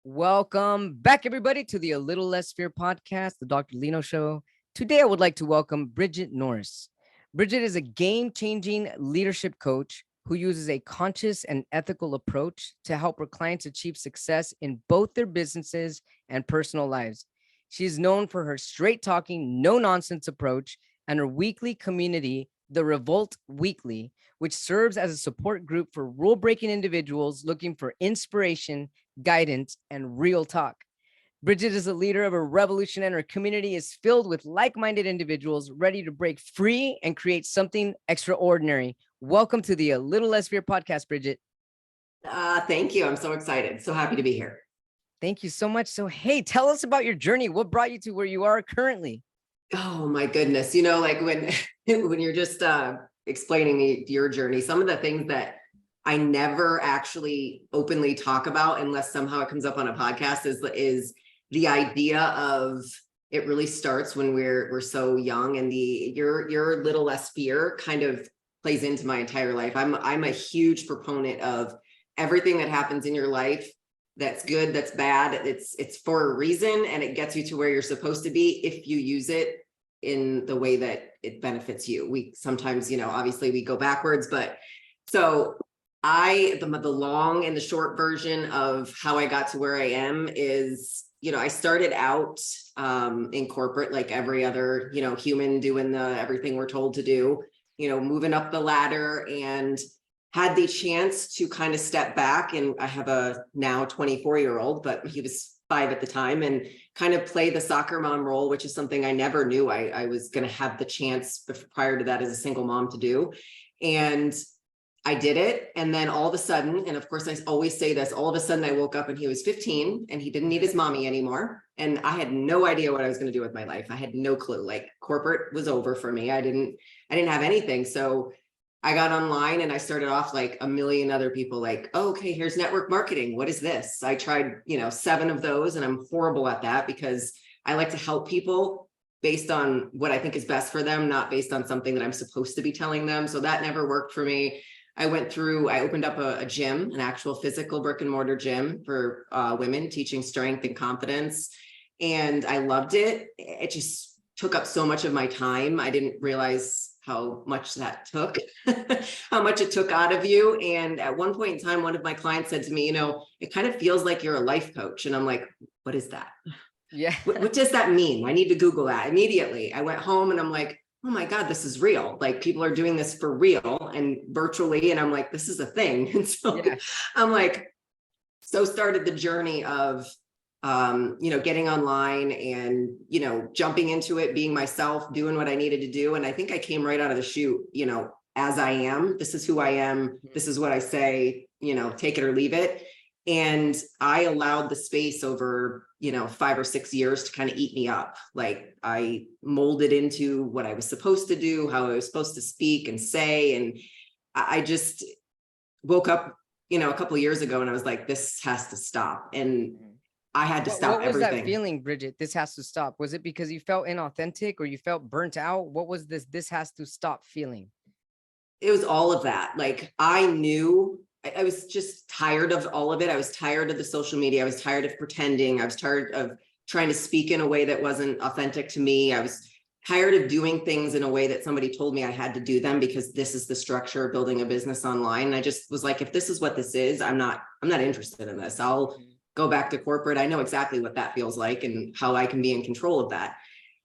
Welcome back, everybody, to the A Little Less Fear podcast, the Dr. Lino Show. Today, I would like to welcome Bridgit Norris. Bridgit is a game-changing leadership coach who uses a conscious and ethical approach to help her clients achieve success in both their businesses and personal lives. She is known for her straight-talking, no-nonsense approach and her weekly community, the REVOLT Weekly, which serves as a support group for rule-breaking individuals looking for inspiration, guidance, and real talk. Bridgit is a leader of a revolution, and her community is filled with like-minded individuals ready to break free and create something extraordinary. Welcome to the A Little Less Fear podcast, Bridgit. Thank you. I'm so excited. So happy to be here. Thank you so much. So, hey, tell us about your journey. What brought you to where you are currently? Oh my goodness. Like when you're just explaining me your journey, some of the things that I never actually openly talk about unless somehow it comes up on a podcast is the idea of it really starts when we're so young, and your little less fear kind of plays into my entire life. I'm a huge proponent of everything that happens in your life. That's good, that's bad. It's for a reason, and it gets you to where you're supposed to be if you use it in the way that it benefits you. We sometimes, obviously we go backwards, but so the long and the short version of how I got to where I am is, I started out in corporate like every other, human doing everything we're told to do, moving up the ladder, and had the chance to kind of step back. And I have a now 24-year-old, but he was 5 at the time, and kind of play the soccer mom role, which is something I never knew I was going to have the chance prior to that as a single mom to do. And I did it. And then all of a sudden, and of course I always say this, all of a sudden I woke up and he was 15 and he didn't need his mommy anymore. And I had no idea what I was going to do with my life. I had no clue. Like, corporate was over for me. I didn't have anything. So I got online and I started off like a million other people, like, oh, okay, here's network marketing. What is this? I tried, 7 of those, and I'm horrible at that because I like to help people based on what I think is best for them, not based on something that I'm supposed to be telling them. So that never worked for me. I opened up a gym, an actual physical brick and mortar gym for women, teaching strength and confidence. And I loved it. It just took up so much of my time. I didn't realize how much that took, how much it took out of you. And at one point in time, one of my clients said to me, it kind of feels like you're a life coach. And I'm like, what is that? Yeah. What does that mean? I need to Google that immediately. I went home and I'm like, oh my God, this is real. Like, people are doing this for real and virtually. And I'm like, this is a thing. And so yeah. I'm like, so started the journey of, getting online and, jumping into it, being myself, doing what I needed to do. And I think I came right out of the chute, as I am. This is who I am. This is what I say, take it or leave it. And I allowed the space over, 5 or 6 years to kind of eat me up. Like, I molded into what I was supposed to do, how I was supposed to speak and say. And I just woke up, a couple of years ago, and I was like, this has to stop. And I had to stop everything. What was that feeling, Bridgit? This has to stop. Was it because you felt inauthentic or you felt burnt out? What was this has to stop feeling? It was all of that. Like, I knew I was just tired of all of it. I was tired of the social media. I was tired of pretending. I was tired of trying to speak in a way that wasn't authentic to me. I was tired of doing things in a way that somebody told me I had to do them because this is the structure of building a business online. And I just was like, if this is what this is, I'm not interested in this. I'll go back to corporate. I know exactly what that feels like and how I can be in control of that.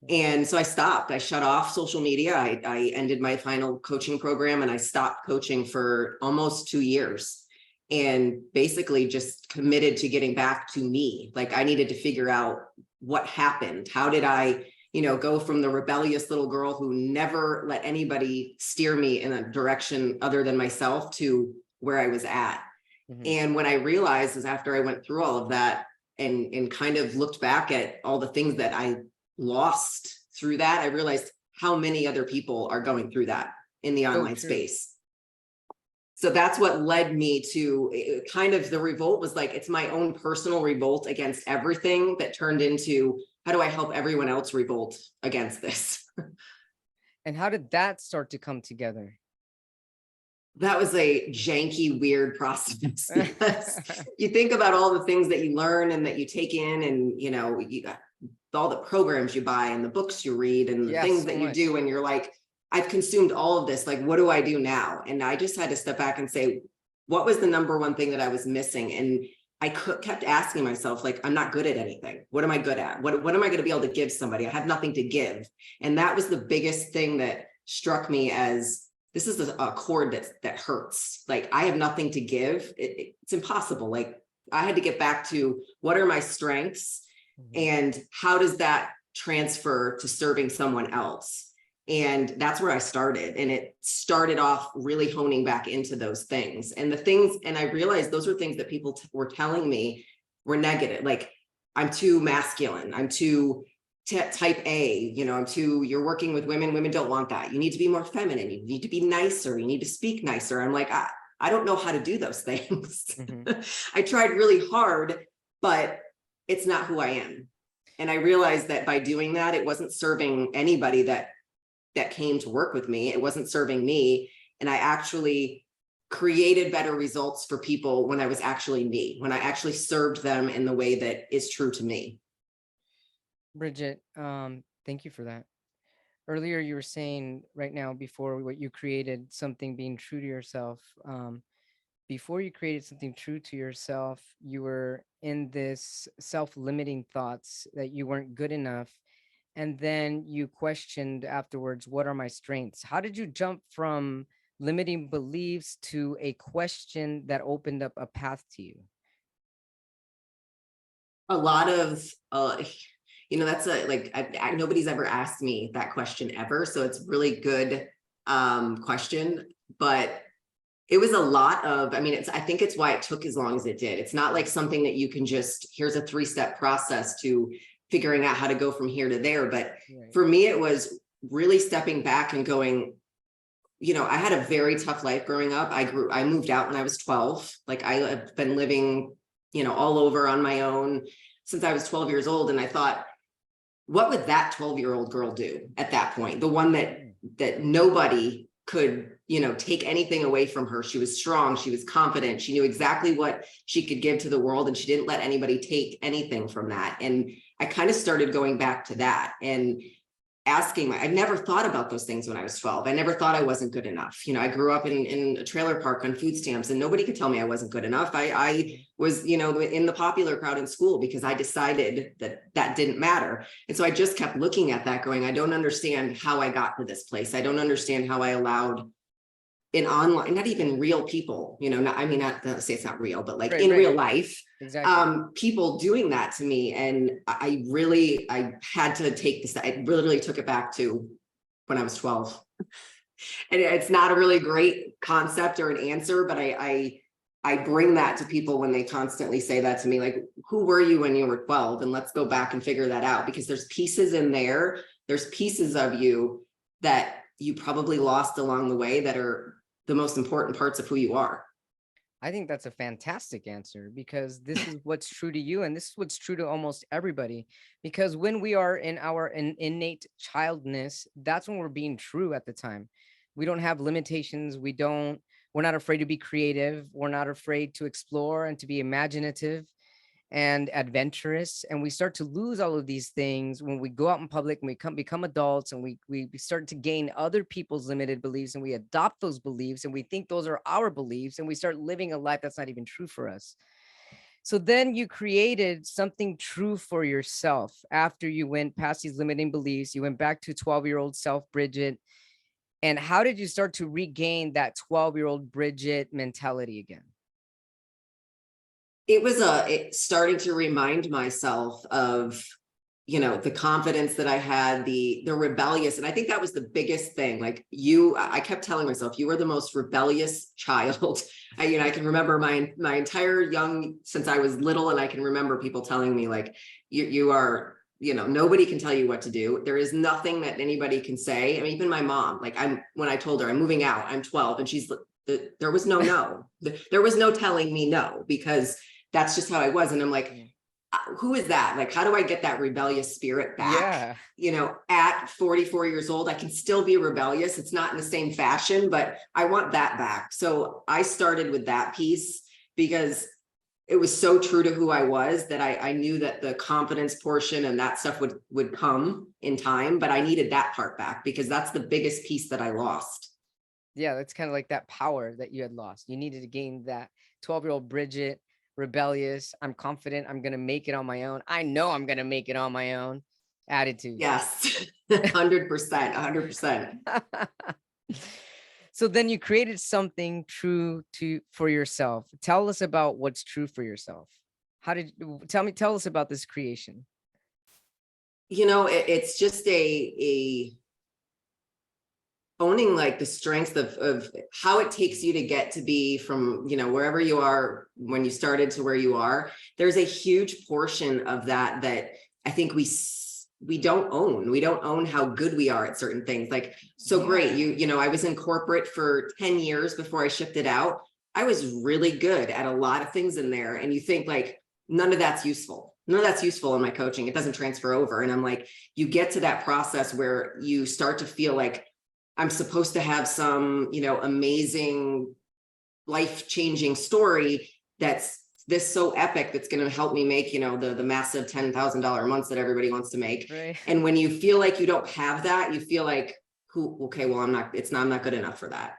And so I stopped. I shut off social media. I ended my final coaching program and I stopped coaching for almost 2 years, and basically just committed to getting back to me. Like, I needed to figure out what happened. How did I, go from the rebellious little girl who never let anybody steer me in a direction other than myself to where I was at. Mm-hmm. And when I realized is after I went through all of that and kind of looked back at all the things that I lost through that, I realized how many other people are going through that in the online space. So that's what led me to kind of the revolt was like, it's my own personal revolt against everything that turned into, how do I help everyone else revolt against this? And how did that start to come together? that was a janky, weird process because you think about all the things that you learn and that you take in, and you know, you got all the programs you buy and the books you read and the Yeah, things so that you much. do, and you're like, I've consumed all of this. Like, what do I do now? And I just had to step back and say, what was the number one thing that I was missing? And I kept asking myself, like, I'm not good at anything. What am I good at? What am I going to be able to give somebody? I have nothing to give. And that was the biggest thing that struck me as, this is a chord that hurts. Like, I have nothing to give. It's impossible. Like, I had to get back to what are my strengths and how does that transfer to serving someone else? And that's where I started. And it started off really honing back into those things. And the things, and I realized those were things that people were telling me were negative. Like, I'm too masculine. I'm too type A, you know, you're working with women. Women don't want that. You need to be more feminine. You need to be nicer. You need to speak nicer. I'm like, I don't know how to do those things. I tried really hard, but it's not who I am. And I realized that by doing that, it wasn't serving anybody that came to work with me. It wasn't serving me. And I actually created better results for people when I was actually me, when I actually served them in the way that is true to me. Bridgit, thank you for that. Earlier, you were saying right now before what you created something being true to yourself. Before you created something true to yourself, you were in this self-limiting thoughts that you weren't good enough. And then you questioned afterwards, what are my strengths? How did you jump from limiting beliefs to a question that opened up a path to you? A lot of, you know, that's nobody's ever asked me that question ever. So it's really good question, but it was a lot of, I mean, I think it's why it took as long as it did. It's not like something that you can just, here's a 3-step process to figuring out how to go from here to there. But for me, it was really stepping back and going, you know, I had a very tough life growing up. I moved out when I was 12. Like, I have been living, you know, all over on my own since I was 12 years old. And I thought, what would that 12-year-old girl do at that point? The one that nobody could, you know, take anything away from her. She was strong. She was confident. She knew exactly what she could give to the world, and she didn't let anybody take anything from that. And I kind of started going back to that and asking, I never thought about those things when I was 12. I never thought I wasn't good enough. You know, I grew up in a trailer park on food stamps, and nobody could tell me I wasn't good enough. I was, you know, in the popular crowd in school because I decided that didn't matter. And so I just kept looking at that going, I don't understand how I got to this place. I don't understand how I allowed in online, not even real people, you know, not to say it's not real, but like in real life, people doing that to me. And I had to take this, I literally took it back to when I was 12. And it's not a really great concept or an answer, but I bring that to people when they constantly say that to me, like, who were you when you were 12? And let's go back and figure that out, because there's pieces in there. There's pieces of you that you probably lost along the way that are the most important parts of who you are. I think that's a fantastic answer, because this is what's true to you. And this is what's true to almost everybody, because when we are in our innate childness, that's when we're being true at the time. We don't have limitations. We're not afraid to be creative. We're not afraid to explore and to be imaginative and adventurous. And we start to lose all of these things when we go out in public and we become adults, and we start to gain other people's limited beliefs, and we adopt those beliefs, and we think those are our beliefs, and we start living a life that's not even true for us. So then you created something true for yourself after you went past these limiting beliefs. You went back to 12-year-old self, Bridgit. And how did you start to regain that 12-year-old Bridgit mentality again? It was starting to remind myself of, you know, the confidence that I had, the rebellious. And I think that was the biggest thing. Like, I kept telling myself, you were the most rebellious child. I can remember my entire since I was little, and I can remember people telling me, like, you are, you know, nobody can tell you what to do. There is nothing that anybody can say. I mean, even my mom, like, when I told her I'm moving out, I'm 12, and she's, there was no. There was no telling me no, because that's just how I was. And I'm like, who is that? Like, how do I get that rebellious spirit back? Yeah. At 44 years old, I can still be rebellious. It's not in the same fashion, but I want that back. So I started with that piece because it was so true to who I was that I knew that the confidence portion and that stuff would come in time, but I needed that part back because that's the biggest piece that I lost. Yeah, that's kind of like that power that you had lost. You needed to gain that 12-year-old Bridgit, rebellious. I'm confident. I'm going to make it on my own. I know I'm going to make it on my own attitude. Yes, 100%, 100%. So then you created something true for yourself. Tell us about what's true for yourself. Tell us about this creation. It's just a owning like the strength of how it takes you to get to be from, wherever you are when you started to where you are. There's a huge portion of that I think we don't own. We don't own how good we are at certain things. Like, so great. I was in corporate for 10 years before I shifted out. I was really good at a lot of things in there. And you think like, none of that's useful. None of that's useful in my coaching. It doesn't transfer over. And I'm like, you get to that process where you start to feel like I'm supposed to have some, amazing life-changing story that's this so epic that's going to help me make, the massive $10,000 months that everybody wants to make. Right. And when you feel like you don't have that, you feel like, I'm not good enough for that.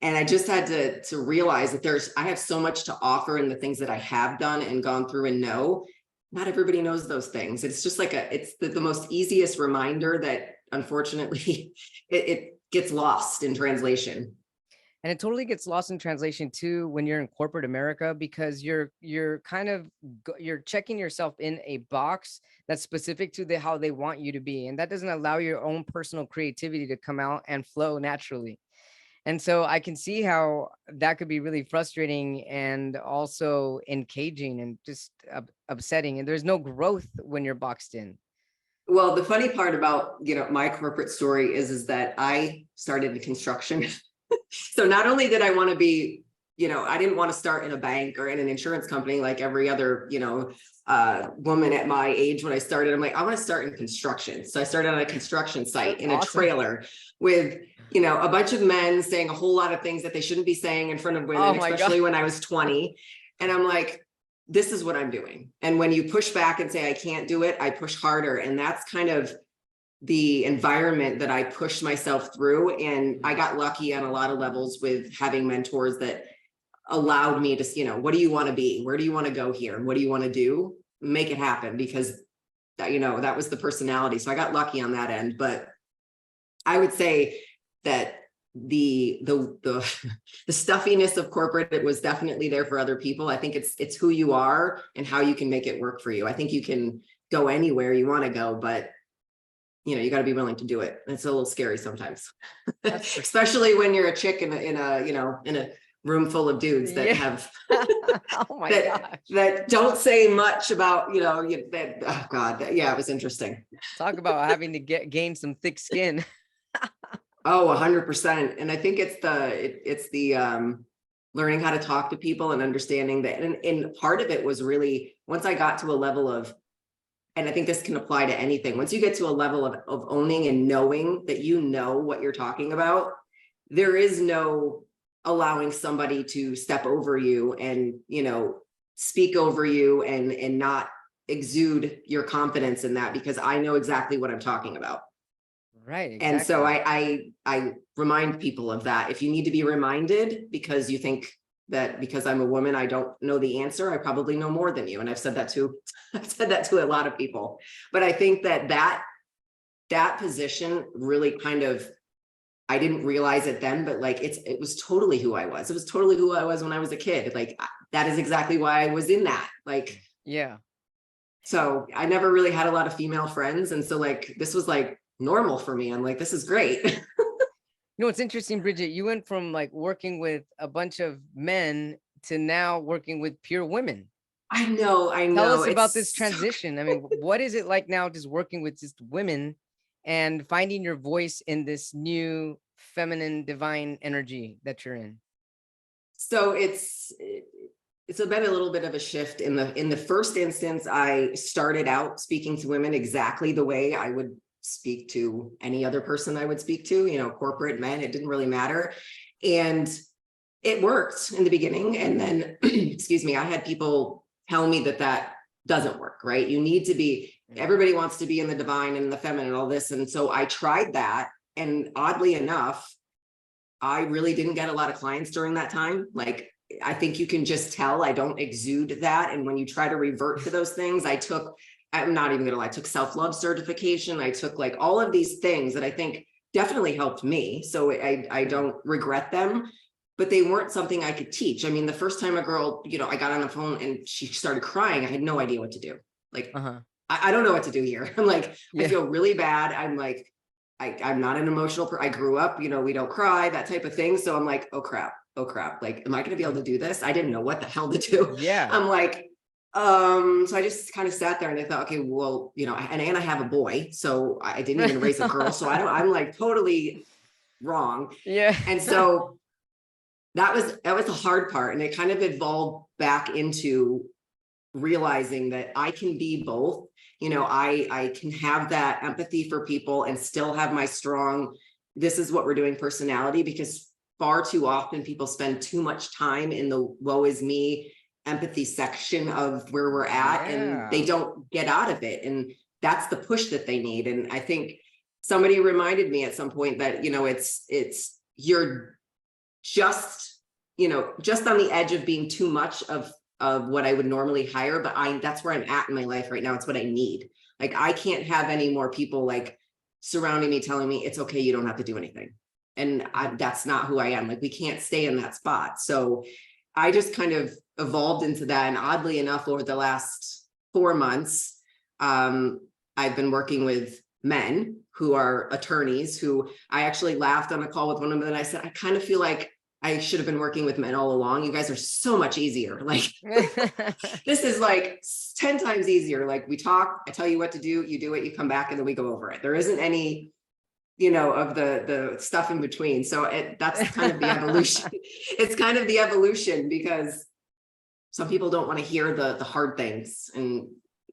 And I just had to realize that I have so much to offer in the things that I have done and gone through and know. Not everybody knows those things. It's just like it's the most easiest reminder that unfortunately it gets lost in translation. And it totally gets lost in translation too when you're in corporate America, because you're checking yourself in a box that's specific to how they want you to be. And that doesn't allow your own personal creativity to come out and flow naturally. And so I can see how that could be really frustrating and also engaging and just upsetting. And there's no growth when you're boxed in. Well, the funny part about, my corporate story is that I started in construction. So not only did I want to be, I didn't want to start in a bank or in an insurance company like every other, woman at my age when I started. I'm like, I want to start in construction. So I started on a construction site in a trailer with, a bunch of men saying a whole lot of things that they shouldn't be saying in front of women, especially when I was 20. And I'm like, this is what I'm doing. And when you push back and say, I can't do it, I push harder. And that's kind of the environment that I pushed myself through. And I got lucky on a lot of levels with having mentors that allowed me to, what do you want to be? Where do you want to go here? And what do you want to do? Make it happen, because that was the personality. So I got lucky on that end. But I would say that the stuffiness of corporate, it was definitely there for other people. I think it's who you are and how you can make it work for you. I think you can go anywhere you want to go, but you got to be willing to do it. It's a little scary sometimes, especially when you're a chick in a room full of dudes that have oh my gosh, that don't say much about, oh God, it was interesting. Talk about having to gain some thick skin. Oh, 100%. And I think it's the learning how to talk to people and understanding that. And part of it was really, once I got to a level of, and I think this can apply to anything, once you get to a level of owning and knowing that you know what you're talking about, there is no allowing somebody to step over you and, speak over you and not exude your confidence in that, because I know exactly what I'm talking about. Right. Exactly. And so I remind people of that. If you need to be reminded because you think that because I'm a woman, I don't know the answer, I probably know more than you. And I've said that to a lot of people. But I think that position really kind of, I didn't realize it then, but like it was totally who I was. It was totally who I was when I was a kid. Like that is exactly why I was in that. Like, yeah. So I never really had a lot of female friends. And so like, this was like normal for me. I'm like, this is great. It's interesting, Bridgit, you went from like working with a bunch of men to now working with pure women. I know. Tell us about this transition. I mean, what is it like now just working with just women and finding your voice in this new feminine divine energy that you're in? So it's been a little bit of a shift. In the first instance, I started out speaking to women exactly the way I would speak to any other person I would speak to, you know, corporate men, it didn't really matter. And it worked in the beginning. And then, excuse me, I had people tell me that that doesn't work, right? You need to be, everybody wants to be in the divine and the feminine and all this. And so I tried that. And oddly enough, I really didn't get a lot of clients during that time. Like, I think you can just tell I don't exude that. And when you try to revert to those things, I'm not even gonna lie, I took self-love certification. I took like all of these things that I think definitely helped me. So I don't regret them, but they weren't something I could teach. I mean, the first time a girl, you know, I got on the phone and she started crying, I had no idea what to do. Like, I don't know what to do here. I'm like, I feel really bad. I'm like, I'm not an emotional I grew up, you know, we don't cry, that type of thing. So I'm like, oh crap. Like, am I going to be able to do this? I didn't know what the hell to do. Yeah. I'm like, so I just kind of sat there and I thought, okay, well, you know, and I have a boy, so I didn't even raise a girl. So I'm like totally wrong. Yeah. And so that was the hard part. And it kind of evolved back into realizing that I can be both. You know, I can have that empathy for people and still have my strong, this is what we're doing personality, because far too often people spend too much time in the woe is me empathy section of where we're at, and they don't get out of it. And that's the push that they need. And I think somebody reminded me at some point that, you know, it's you're just, you know, just on the edge of being too much of what I would normally hire, but that's where I'm at in my life right now. It's what I need. Like, I can't have any more people like surrounding me telling me it's okay, you don't have to do anything. And that's not who I am. Like, we can't stay in that spot. So I just kind of evolved into that. And oddly enough, over the last 4 months, I've been working with men who are attorneys, who I actually laughed on a call with one of them. And I said, I kind of feel like I should have been working with men all along. You guys are so much easier. Like, this is like 10 times easier. Like, we talk, I tell you what to do, you do it, you come back, and then we go over it. There isn't any, you know, of the stuff in between. So that's kind of the evolution. It's kind of the evolution, because some people don't want to hear the hard things. And,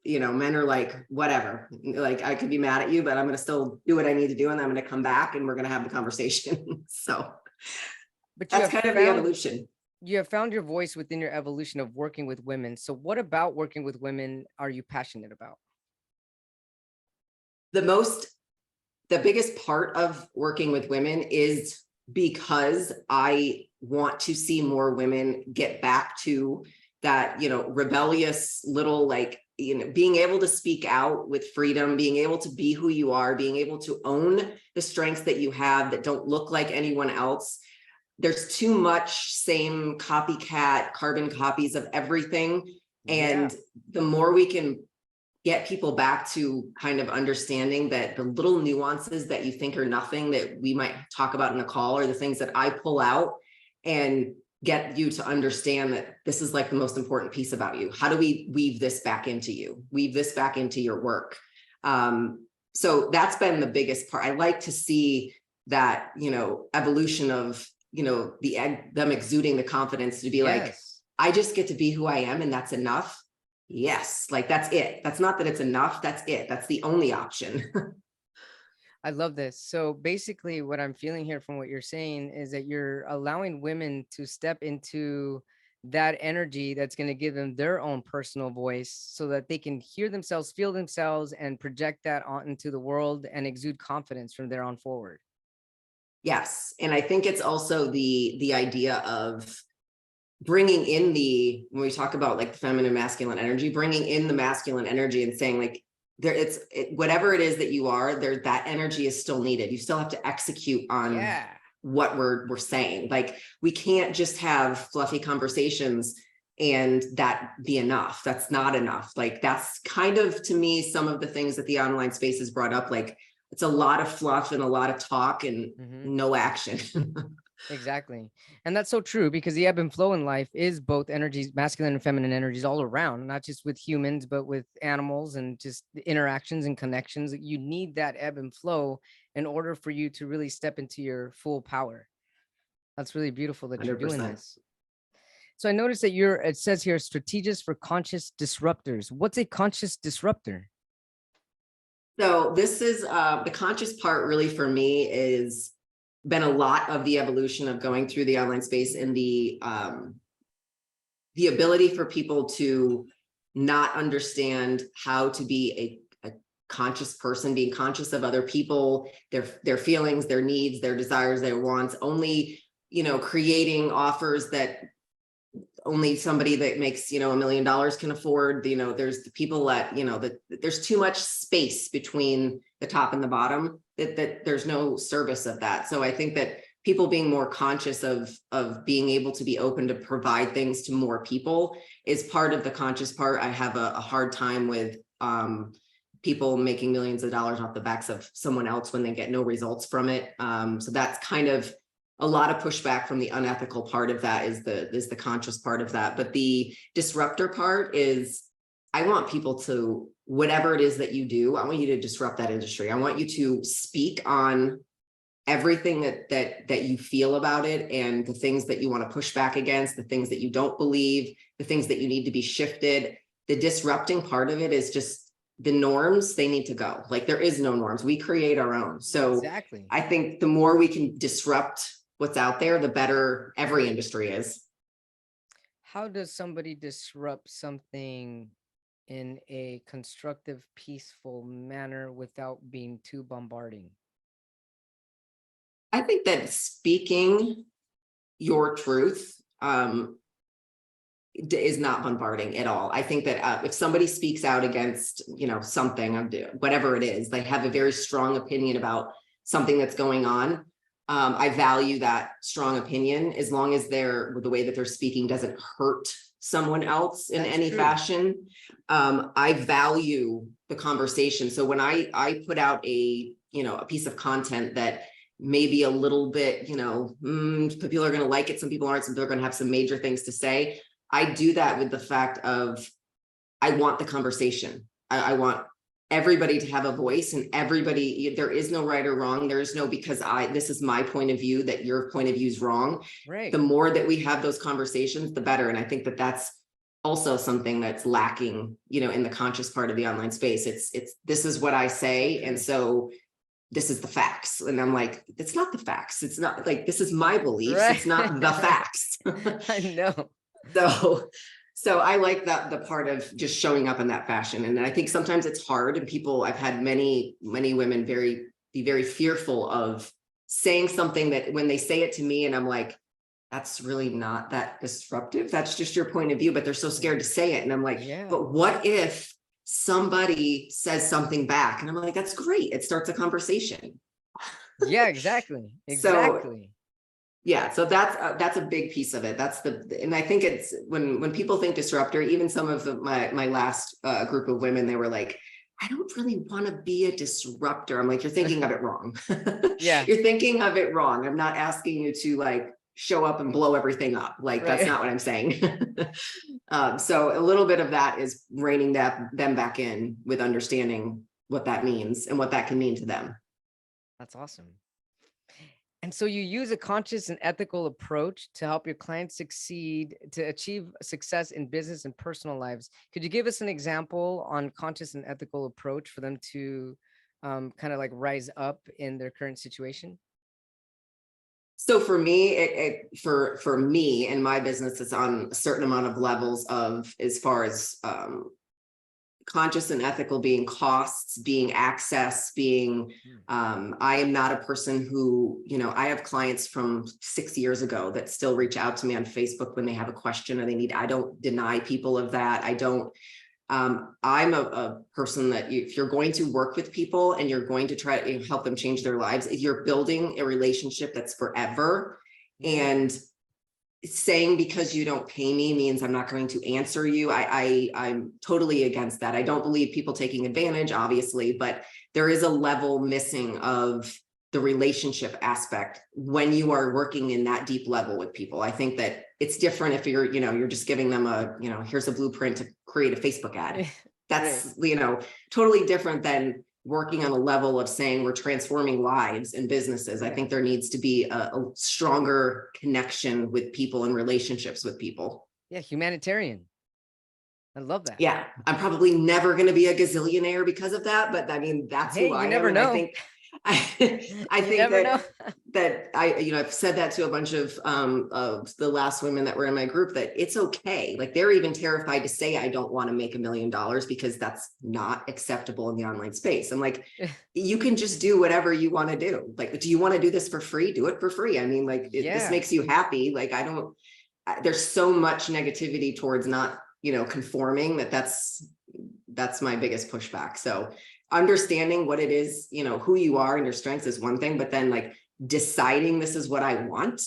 you know, men are like, whatever, like, I could be mad at you, but I'm going to still do what I need to do. And I'm going to come back and we're going to have the conversation. So but that's kind of the evolution. You have found your voice within your evolution of working with women. So what about working with women are you passionate about? The biggest part of working with women is because I want to see more women get back to that, you know, rebellious little, like, you know, being able to speak out with freedom, being able to be who you are, being able to own the strengths that you have that don't look like anyone else. There's too much same copycat, carbon copies of everything. And the more we can get people back to kind of understanding that the little nuances that you think are nothing that we might talk about in a call are the things that I pull out, and get you to understand that this is like the most important piece about you. How do we weave this back into you, weave this back into your work? So that's been the biggest part. I like to see that, you know, evolution of, you know, them exuding the confidence to be like, I just get to be who I am, and that's enough. Yes, like, that's it. That's not that it's enough. That's it. That's the only option. I love this. So basically what I'm feeling here from what you're saying is that you're allowing women to step into that energy that's going to give them their own personal voice, so that they can hear themselves, feel themselves, and project that on into the world and exude confidence from there on forward. Yes. And I think it's also the idea of bringing in when we talk about like the feminine masculine energy, bringing in the masculine energy and saying, like, whatever it is that you are there, that energy is still needed. You still have to execute on what we're saying. Like, we can't just have fluffy conversations and that be enough. That's not enough. Like, that's kind of, to me, some of the things that the online space has brought up. Like, it's a lot of fluff and a lot of talk and no action. Exactly. And that's so true, because the ebb and flow in life is both energies, masculine and feminine energies, all around, not just with humans, but with animals, and just the interactions and connections. You need that ebb and flow in order for you to really step into your full power. That's really beautiful that you're doing 100%. this. So I noticed that it says here, strategies for conscious disruptors. What's a conscious disruptor? So this is the conscious part really for me is been a lot of the evolution of going through the online space and the ability for people to not understand how to be a conscious person, being conscious of other people, their feelings, their needs, their desires, their wants, only, creating offers that only somebody that makes, $1 million can afford. There's the people that, there's too much space between the top and the bottom that there's no service of that. So I think that people being more conscious of being able to be open to provide things to more people is part of the conscious part. I have a hard time with people making millions of dollars off the backs of someone else when they get no results from it. So that's kind of a lot of pushback from the unethical part of that is the conscious part of that. But the disruptor part is, I want people to, whatever it is that you do, I want you to disrupt that industry. I want you to speak on everything that you feel about it, and the things that you want to push back against, the things that you don't believe, the things that you need to be shifted. The disrupting part of it is just the norms, they need to go. Like, there is no norms. We create our own. So Exactly. I think the more we can disrupt what's out there, the better every industry is. How does somebody disrupt something in a constructive, peaceful manner without being too bombarding? I think that speaking your truth is not bombarding at all. I think that if somebody speaks out against, something, whatever it is, they have a very strong opinion about something that's going on. I value that strong opinion as long as the way that they're speaking doesn't hurt someone else in any fashion. I value the conversation. So when I put out a piece of content that maybe a little bit, people are going to like it, some people aren't, some people are going to have some major things to say. I do that with the fact of, I want the conversation. I want everybody to have a voice, and everybody, there is no right or wrong. There's no, because this is my point of view, that your point of view is wrong. Right. The more that we have those conversations, the better. And I think that that's also something that's lacking, in the conscious part of the online space. It's this is what I say, and so this is the facts. And I'm like, it's not the facts. It's not, like, this is my beliefs. Right. It's not the facts. I know. So I like that, the part of just showing up in that fashion. And I think sometimes it's hard, and I've had many women be very fearful of saying something that when they say it to me, and I'm like, that's really not that disruptive. That's just your point of view, but they're so scared to say it. And I'm like, but what if somebody says something back? And I'm like, that's great. It starts a conversation. Yeah, exactly. So that's a big piece of it. And I think it's when people think disruptor, even some of my last group of women, they were like, I don't really want to be a disruptor. I'm like, you're thinking of it wrong. Yeah. You're thinking of it wrong. I'm not asking you to show up and blow everything up. That's not what I'm saying. So a little bit of that is reining them back in with understanding what that means and what that can mean to them. That's awesome. And so you use a conscious and ethical approach to help your clients succeed, to achieve success in business and personal lives. Could you give us an example on conscious and ethical approach for them to kind of rise up in their current situation? So for me, for me and my business, it's on a certain amount of levels of, as far as conscious and ethical, being costs, being access, being, I am not a person who, I have clients from 6 years ago that still reach out to me on Facebook when they have a question or I don't deny people of that. I'm a person that if you're going to work with people and you're going to try to help them change their lives, you're building a relationship that's forever. And saying because you don't pay me means I'm not going to answer you. I'm totally against that. I don't believe people taking advantage, obviously, but there is a level missing of the relationship aspect when you are working in that deep level with people. I think that it's different if you're just giving them here's a blueprint to create a Facebook ad. That's, totally different than working on a level of saying we're transforming lives and businesses. I think there needs to be a stronger connection with people and relationships with people. Yeah, humanitarian. I love that. Yeah, I'm probably never going to be a gazillionaire because of that, but I mean, that's Hey, who you I am. never And I know. think, I You think never know. that I've said that to a bunch of the last women that were in my group, that it's okay. Like, they're even terrified to say, I don't want to make $1 million, because that's not acceptable in the online space. I'm like, you can just do whatever you want to do. Like, do you want to do this for free? Do it for free. I mean, like, this Yeah, makes you happy. Like, there's so much negativity towards not, conforming, that's my biggest pushback. So understanding what it is, who you are and your strengths is one thing, but then like deciding this is what I want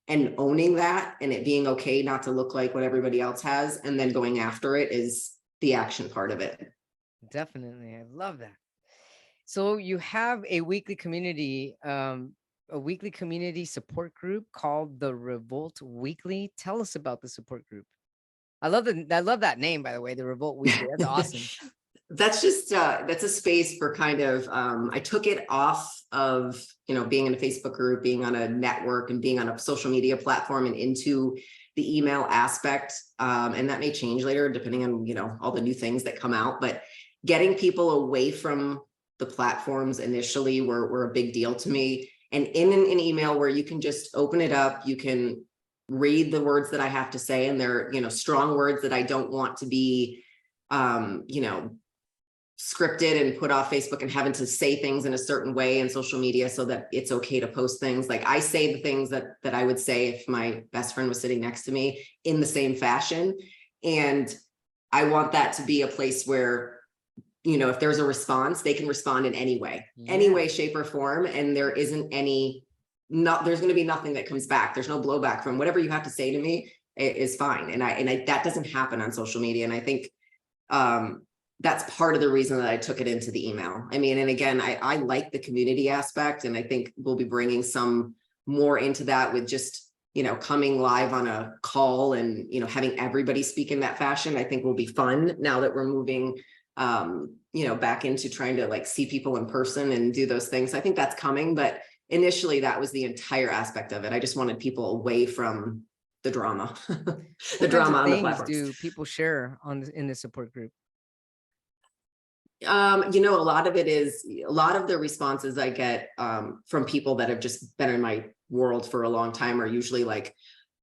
and owning that, and it being okay not to look like what everybody else has, and then going after it is the action part of it. definitely. I love that. So you have a weekly community support group called the Revolt Weekly. Tell us about the support group. I love that name, by the way, the Revolt Weekly. That's awesome. That's just that's a space for kind of I took it off of being in a Facebook group, being on a network, and being on a social media platform, and into the email aspect, and that may change later depending on all the new things that come out, but getting people away from the platforms initially were a big deal to me. And in an email where you can just open it up, you can read the words that I have to say, and they're strong words that I don't want to be scripted and put off Facebook and having to say things in a certain way in social media so that it's okay to post things. Like, I say the things that I would say if my best friend was sitting next to me, in the same fashion. And I want that to be a place where, if there's a response, they can respond in any way, shape, or form. And there isn't there's going to be nothing that comes back. There's no blowback from whatever you have to say to me is fine. And I that doesn't happen on social media. And I think, that's part of the reason that I took it into the email. I mean, and again, I like the community aspect, and I think we'll be bringing some more into that with just, coming live on a call and, having everybody speak in that fashion. I think will be fun now that we're moving, back into trying to like see people in person and do those things. I think that's coming, but initially that was the entire aspect of it. I just wanted people away from the drama, the What kinds drama of on the things platforms. do people share in the support group? A lot of it is, a lot of the responses I get from people that have just been in my world for a long time are usually like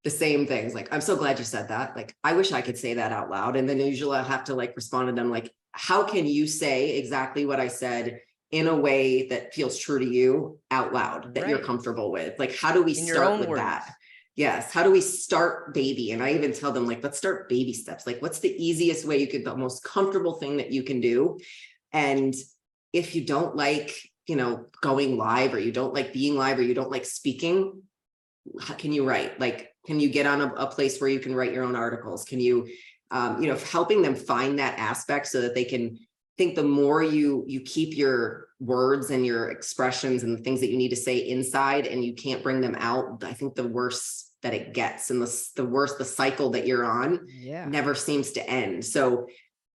the same things. Like, I'm so glad you said that. Like, I wish I could say that out loud. And then usually I have to like respond to them like, how can you say exactly what I said in a way that feels true to you out loud, that you're Right. comfortable with? Like, how do we In your start own with words. that? Yes. How do we start baby? And I even tell them like, let's start baby steps. Like, what's the easiest way the most comfortable thing that you can do? And if you don't like, going live, or you don't like being live, or you don't like speaking, how can you write? Like, can you get on a place where you can write your own articles? Can you, helping them find that aspect so that they can think, the more you keep your words and your expressions and the things that you need to say inside, and you can't bring them out, I think the worse that it gets, and the worse the cycle that you're on never seems to end. So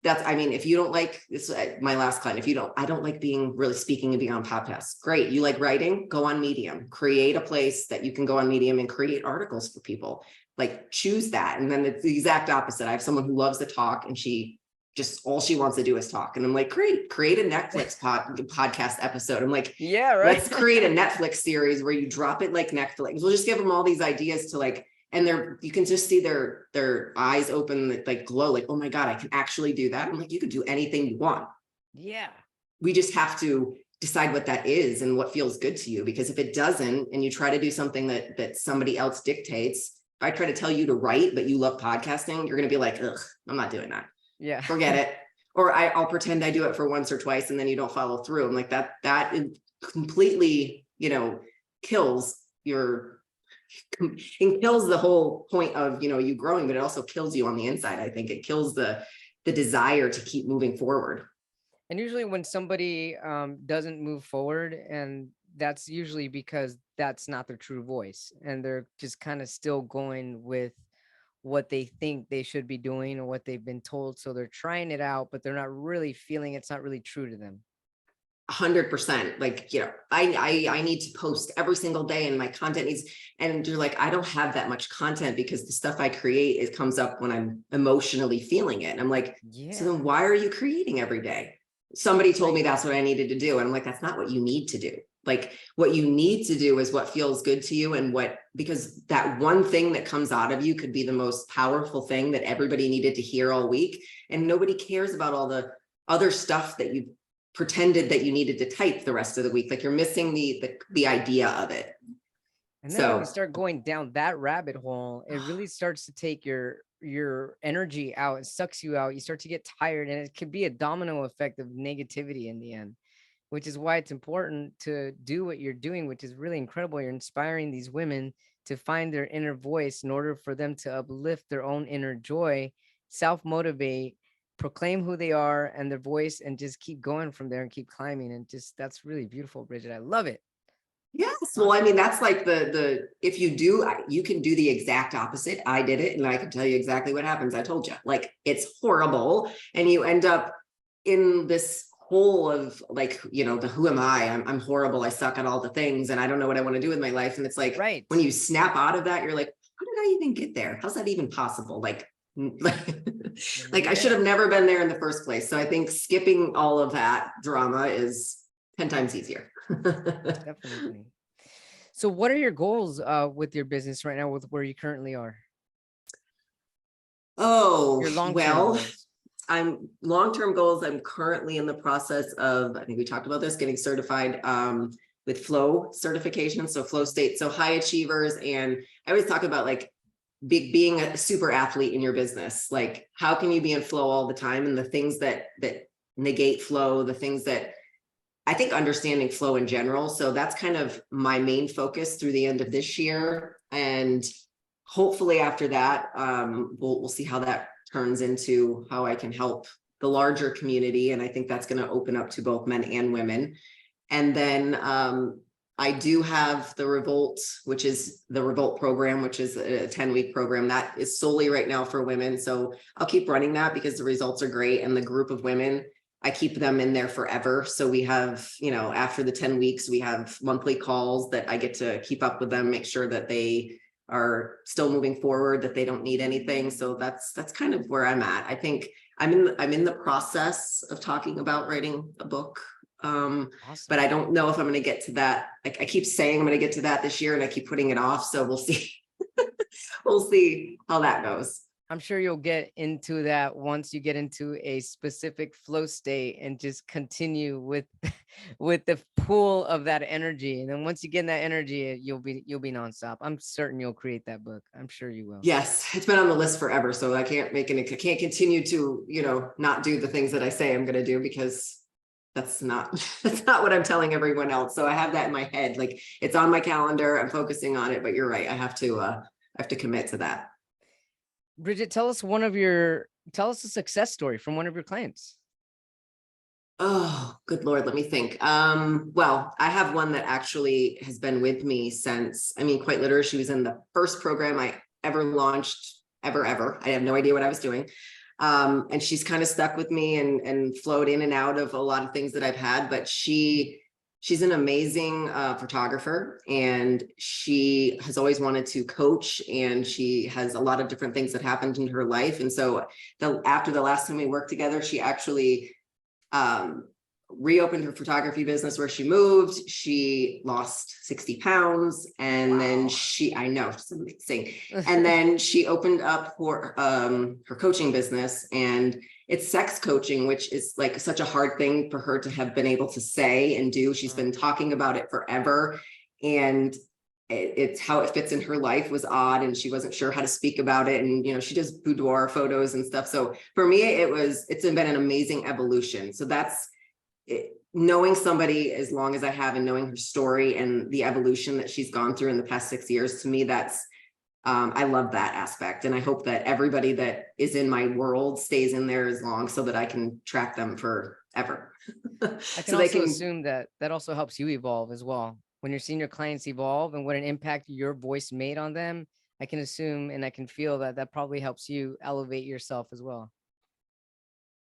I mean, if you don't like this, my last client, I don't like really speaking and being on podcasts. Great. You like writing, go on Medium, create a place that you can go on Medium and create articles for people. Like, choose that. And then it's the exact opposite. I have someone who loves to talk, and all she wants to do is talk. And I'm like, great, create a Netflix podcast episode. I'm like, let's create a Netflix series where you drop it like Netflix. We'll just give them all these ideas to like, and you can just see their eyes open, like glow, like, oh my God, I can actually do that. I'm like, you can do anything you want. Yeah. We just have to decide what that is and what feels good to you. Because if it doesn't, and you try to do something that somebody else dictates, if I try to tell you to write, but you love podcasting, you're going to be like, ugh, I'm not doing that. Yeah. Forget it. Or I'll pretend I do it for once or twice, and then you don't follow through. I'm like, that completely, kills it kills the whole point of you growing, but it also kills you on the inside. I think it kills the desire to keep moving forward. And usually when somebody doesn't move forward, and that's usually because that's not their true voice, and they're just kind of still going with what they think they should be doing or what they've been told. So they're trying it out, but they're not really feeling it's not really true to them. 100%. Like, I need to post every single day and my content needs, and you're like, I don't have that much content because the stuff I create, it comes up when I'm emotionally feeling it. And I'm like, so then why are you creating every day? Somebody told me that's what I needed to do. And I'm like, that's not what you need to do. Like, what you need to do is what feels good to you, and because that one thing that comes out of you could be the most powerful thing that everybody needed to hear all week. And nobody cares about all the other stuff that you pretended that you needed to type the rest of the week. Like, you're missing the idea of it. And then when you start going down that rabbit hole, it really starts to take your energy out. It sucks you out. You start to get tired, and it could be a domino effect of negativity in the end, which is why it's important to do what you're doing, which is really incredible. You're inspiring these women to find their inner voice in order for them to uplift their own inner joy, self-motivate, proclaim who they are and their voice, and just keep going from there and keep climbing. And just, that's really beautiful, Bridgit. I love it. Yes. Well, I mean, that's like if you do, you can do the exact opposite. I did it, and I can tell you exactly what happens. I told you, like, it's horrible. And you end up in this hole of like, who am I? I'm horrible. I suck at all the things, and I don't know what I want to do with my life. And it's like, when you snap out of that, you're like, how did I even get there? How's that even possible? Like I should have never been there in the first place. So I think skipping all of that drama is 10 times easier. Definitely. So what are your goals with your business right now, with where you currently are? Oh, your long-term well, goals. Long-term goals. I'm currently in the process of, I think we talked about this, getting certified with flow certification. So flow state, so high achievers. And I always talk about like being a super athlete in your business. Like, how can you be in flow all the time? And the things that negate flow, the things that I think understanding flow in general. So that's kind of my main focus through the end of this year. And hopefully after that, we'll see how that turns into how I can help the larger community. And I think that's going to open up to both men and women. And then I do have the REVOLT, which is the REVOLT program, which is a 10-week program that is solely right now for women. So I'll keep running that because the results are great. And the group of women, I keep them in there forever. So we have, after the 10 weeks, we have monthly calls that I get to keep up with them, make sure that they are still moving forward, that they don't need anything. So that's kind of where I'm at. I think I'm in the process of talking about writing a book. Awesome. But I don't know if I'm going to get to that. Like, I keep saying I'm going to get to that this year, and I keep putting it off. So we'll see. We'll see how that goes. I'm sure you'll get into that once you get into a specific flow state and just continue with the pool of that energy. And then once you get in that energy, you'll be nonstop. I'm certain you'll create that book. I'm sure you will. Yes, it's been on the list forever. So I can't continue to, not do the things that I say I'm going to do, because that's not what I'm telling everyone else. So I have that in my head. Like, it's on my calendar. I'm focusing on it, but you're right. I have to commit to that. Bridgit, tell us a success story from one of your clients. Oh, good Lord. Let me think. Well, I have one that actually has been with me since, quite literally, she was in the first program I ever launched, ever. I have no idea what I was doing. And she's kind of stuck with me and flowed in and out of a lot of things that I've had, but she's an amazing photographer, and she has always wanted to coach, and she has a lot of different things that happened in her life. And so after the last time we worked together, she actually reopened her photography business where she moved. She lost 60 pounds. And then I know, it's amazing. And then she opened up her coaching business, and it's sex coaching, which is like such a hard thing for her to have been able to say and do. She's been talking about it forever. And it's how it fits in her life was odd, and she wasn't sure how to speak about it. And, she does boudoir photos and stuff. So for me, it's been an amazing evolution. So that's it, knowing somebody as long as I have, and knowing her story and the evolution that she's gone through in the past 6 years, to me, that's, I love that aspect. And I hope that everybody that is in my world stays in there as long, so that I can track them forever. I can assume that also helps you evolve as well. When you're seeing your clients evolve and what an impact your voice made on them, I can assume and I can feel that probably helps you elevate yourself as well.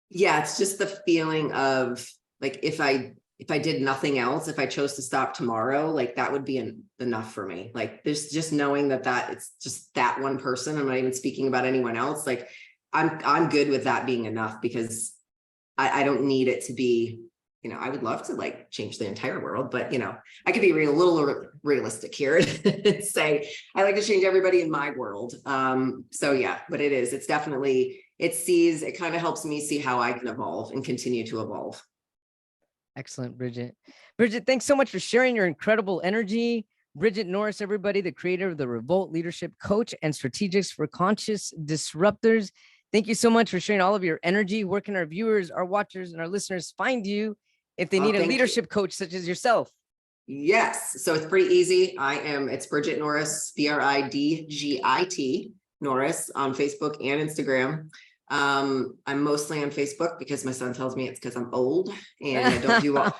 Yeah, it's just the feeling of like, if I if I did nothing else, if I chose to stop tomorrow, like that would be enough for me. Like there's just knowing that it's just that one person. I'm not even speaking about anyone else. Like I'm good with that being enough, because I don't need it to be, I would love to like change the entire world, but I could be a little realistic here and say, I like to change everybody in my world. So yeah, but it's definitely, it kind of helps me see how I can evolve and continue to evolve. Excellent, Bridgit. Bridgit, thanks so much for sharing your incredible energy. Bridgit Norris, everybody, the creator of the Revolt Leadership Coach and Strategics for Conscious Disruptors. Thank you so much for sharing all of your energy. Where can our viewers, our watchers, and our listeners find you if they need a leadership coach such as yourself? Yes. So it's pretty easy. It's Bridgit Norris, Bridgit Norris on Facebook and Instagram. I'm mostly on Facebook because my son tells me it's because I'm old and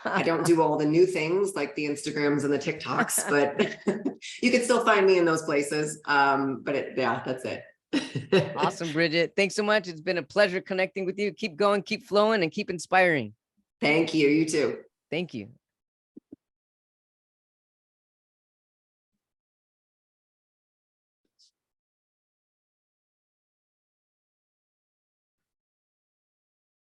I don't do all the new things like the Instagrams and the TikToks, but you can still find me in those places. That's it. Awesome, Bridgit. Thanks so much. It's been a pleasure connecting with you. Keep going, keep flowing, and keep inspiring. Thank you. You too. Thank you.